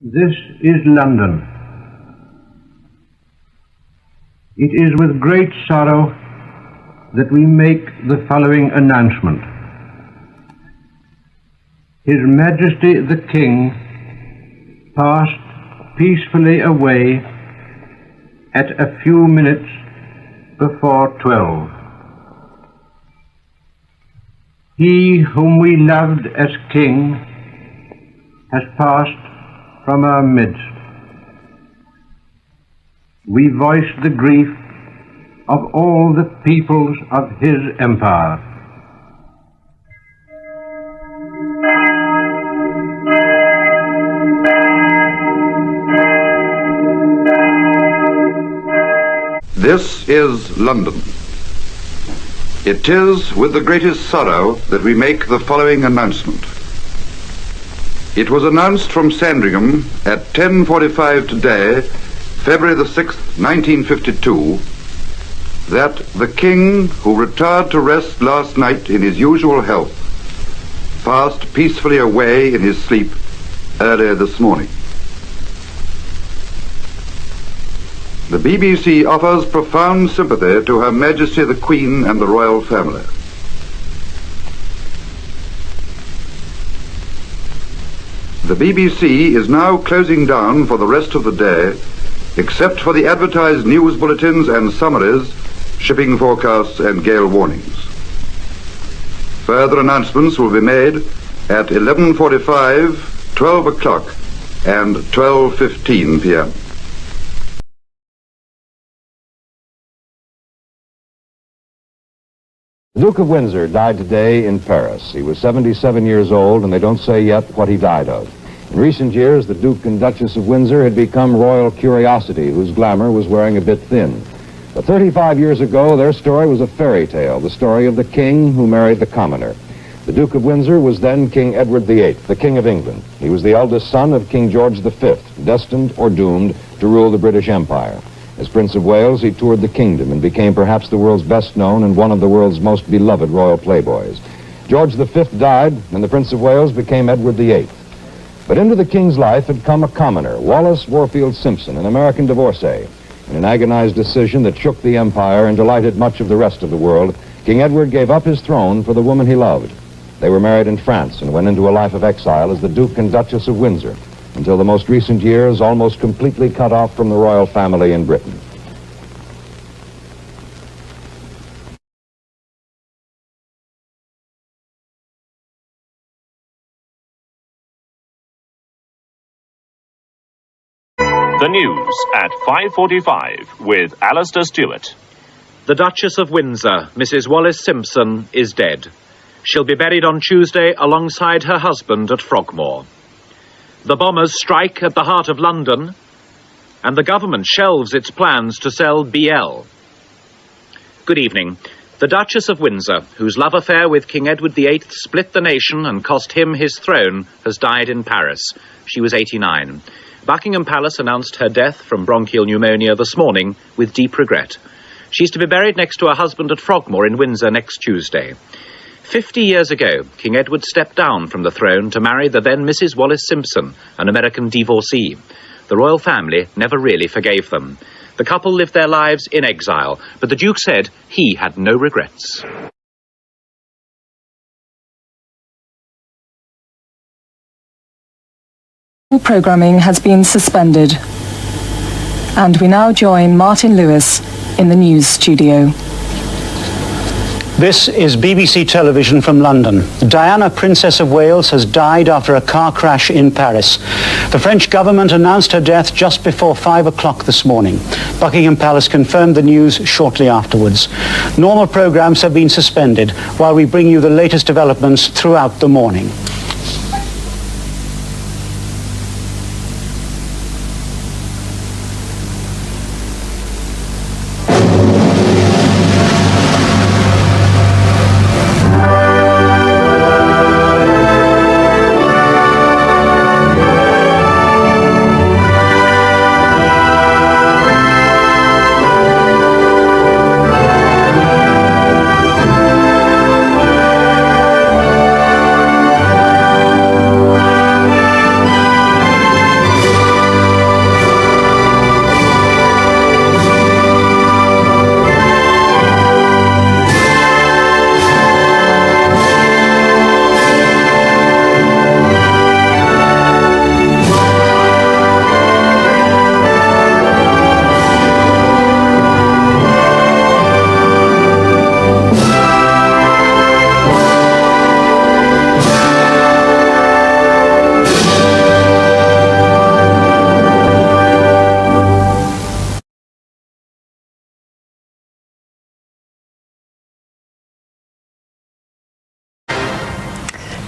This is London. It is with great sorrow that we make the following announcement. His Majesty the King passed peacefully away at a few minutes before 12. He whom we loved as King has passed from our midst. We voice the grief of all the peoples of his empire. This is London. It is with the greatest sorrow that we make the following announcement. It was announced from Sandringham at 10:45 today, February the 6th, 1952, that the King, who retired to rest last night in his usual health, passed peacefully away in his sleep earlier this morning. The BBC offers profound sympathy to Her Majesty the Queen and the royal family. The BBC is now closing down for the rest of the day, except for the advertised news bulletins and summaries, shipping forecasts and gale warnings. Further announcements will be made at 11:45, 12 o'clock and 12:15 p.m. The Duke of Windsor died today in Paris. He was 77 years old, and they don't say yet what he died of. In recent years, the Duke and Duchess of Windsor had become royal curiosity, whose glamour was wearing a bit thin. But 35 years ago, their story was a fairy tale, the story of the king who married the commoner. The Duke of Windsor was then King Edward VIII, the King of England. He was the eldest son of King George V, destined or doomed to rule the British Empire. As Prince of Wales, he toured the kingdom and became perhaps the world's best known and one of the world's most beloved royal playboys. George V died, and the Prince of Wales became Edward VIII. But into the king's life had come a commoner, Wallace Warfield Simpson, an American divorcee. In an agonized decision that shook the empire and delighted much of the rest of the world, King Edward gave up his throne for the woman he loved. They were married in France and went into a life of exile as the Duke and Duchess of Windsor, until the most recent years almost completely cut off from the royal family in Britain. The news at 5:45 with Alistair Stewart. The Duchess of Windsor, Mrs. Wallis Simpson, is dead. She'll be buried on Tuesday alongside her husband at Frogmore. The bombers strike at the heart of London, and the government shelves its plans to sell BL. Good evening. The Duchess of Windsor, whose love affair with King Edward VIII split the nation and cost him his throne, has died in Paris. She was 89. Buckingham Palace announced her death from bronchial pneumonia this morning with deep regret. She's to be buried next to her husband at Frogmore in Windsor next Tuesday. 50 years ago, King Edward stepped down from the throne to marry the then Mrs. Wallis Simpson, an American divorcee. The royal family never really forgave them. The couple lived their lives in exile, but the Duke said he had no regrets. Programming has been suspended, and we now join Martin Lewis in the news studio. This is BBC Television from London. Diana, Princess of Wales, has died after a car crash in Paris. The French government announced her death just before 5 o'clock this morning. Buckingham Palace confirmed the news shortly afterwards. Normal programs have been suspended while we bring you the latest developments throughout the morning.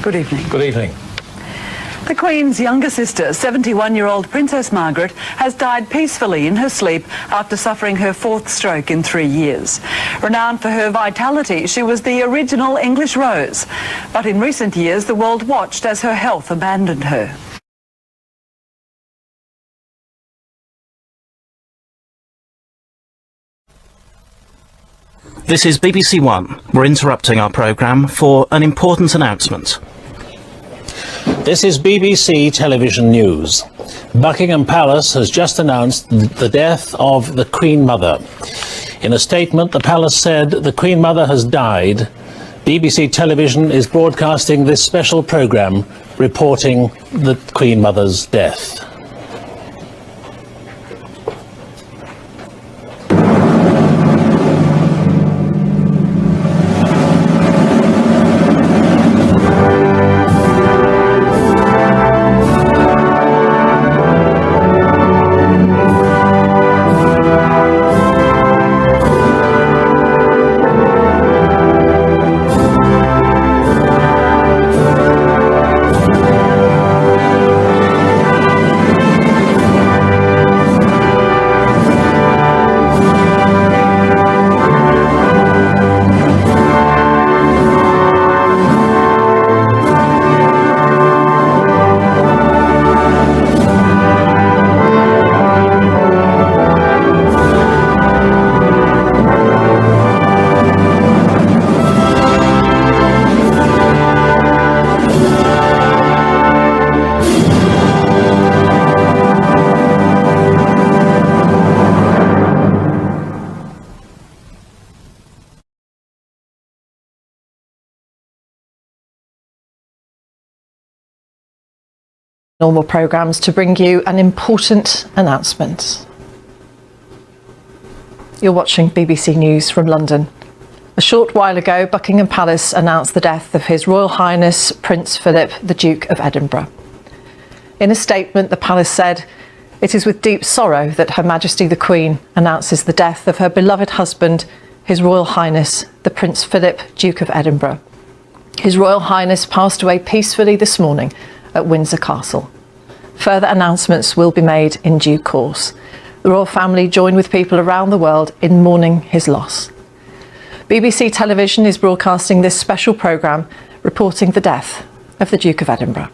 Good evening. Good evening. The Queen's younger sister, 71-year-old Princess Margaret, has died peacefully in her sleep after suffering her 4th stroke in 3 years. Renowned for her vitality, she was the original English Rose. But in recent years, the world watched as her health abandoned her. This is BBC One. We're interrupting our programme for an important announcement. This is BBC Television News. Buckingham Palace has just announced the death of the Queen Mother. In a statement, the palace said the Queen Mother has died. BBC Television is broadcasting this special programme reporting the Queen Mother's death. Normal programmes to bring you an important announcement. You're watching BBC News from London. A short while ago, Buckingham Palace announced the death of His Royal Highness Prince Philip, the Duke of Edinburgh. In a statement, the palace said, "It is with deep sorrow that Her Majesty the Queen announces the death of her beloved husband, His Royal Highness the Prince Philip, Duke of Edinburgh. His Royal Highness passed away peacefully this morning at Windsor Castle. Further announcements will be made in due course. The royal family join with people around the world in mourning his loss." BBC Television is broadcasting this special programme reporting the death of the Duke of Edinburgh.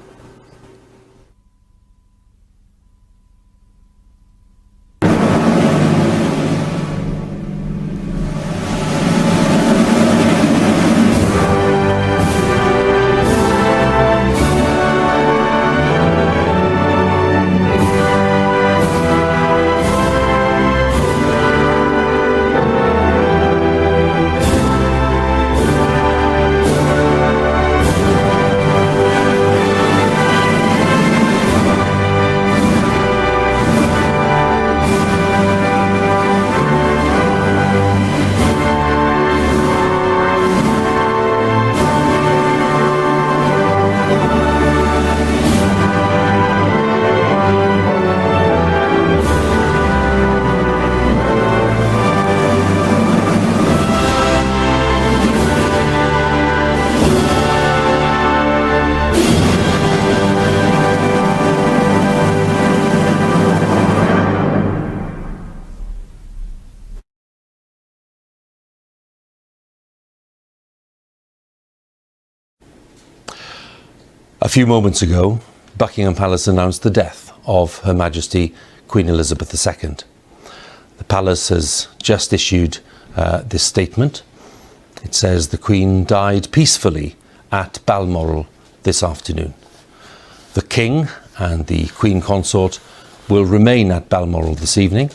A few moments ago, Buckingham Palace announced the death of Her Majesty Queen Elizabeth II. The Palace has just issued this statement. It says the Queen died peacefully at Balmoral this afternoon. The King and the Queen Consort will remain at Balmoral this evening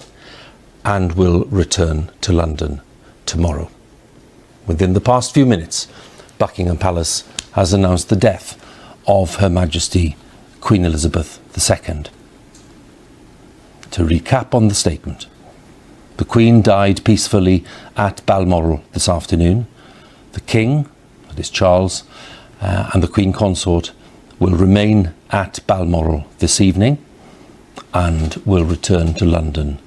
and will return to London tomorrow. Within the past few minutes, Buckingham Palace has announced the death of Her Majesty Queen Elizabeth II. To recap on the statement, the Queen died peacefully at Balmoral this afternoon. The King, that is Charles, and the Queen Consort will remain at Balmoral this evening and will return to London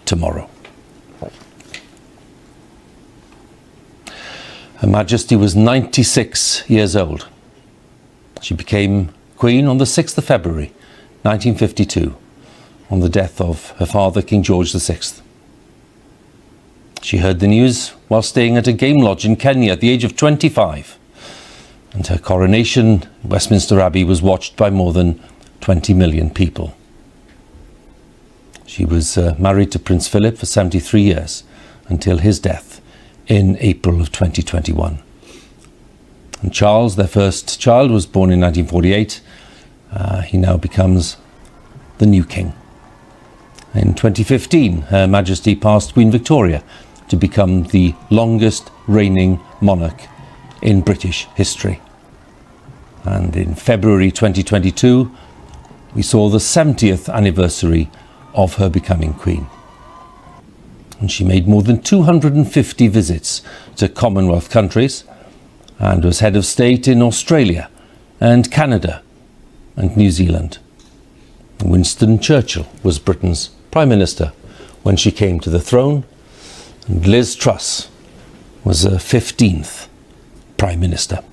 tomorrow. Her Majesty was 96 years old She became Queen on the 6th of February 1952, on the death of her father, King George VI. She heard the news while staying at a game lodge in Kenya at the age of 25, and her coronation in Westminster Abbey was watched by more than 20 million people. She was married to Prince Philip for 73 years until his death in April of 2021. And Charles, their first child, was born in 1948. He now becomes the new king. In 2015, Her Majesty passed Queen Victoria to become the longest reigning monarch in British history. And in February 2022, we saw the 70th anniversary of her becoming Queen. And she made more than 250 visits to Commonwealth countries and was head of state in Australia and Canada and New Zealand. Winston Churchill was Britain's Prime Minister when she came to the throne, and Liz Truss was her 15th Prime Minister.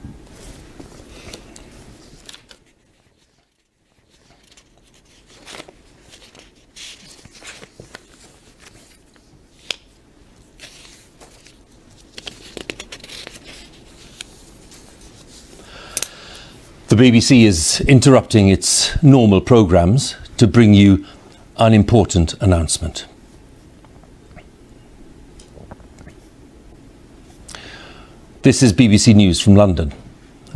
The BBC is interrupting its normal programmes to bring you an important announcement. This is BBC News from London.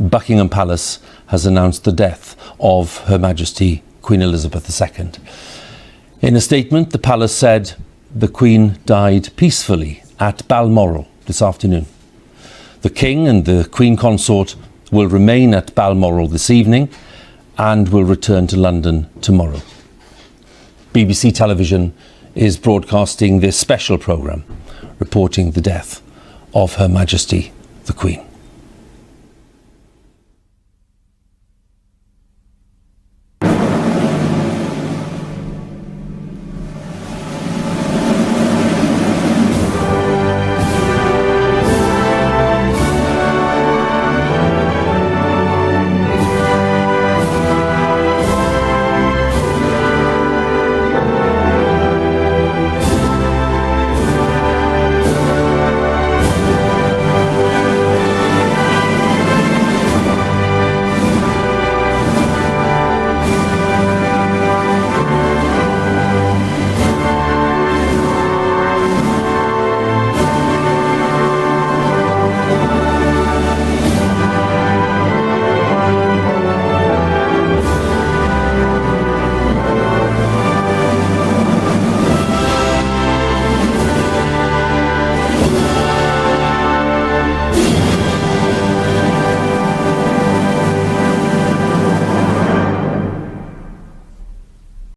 Buckingham Palace has announced the death of Her Majesty Queen Elizabeth II. In a statement, the palace said the Queen died peacefully at Balmoral this afternoon. The King and the Queen Consort will remain at Balmoral this evening and will return to London tomorrow. BBC Television is broadcasting this special programme reporting the death of Her Majesty the Queen.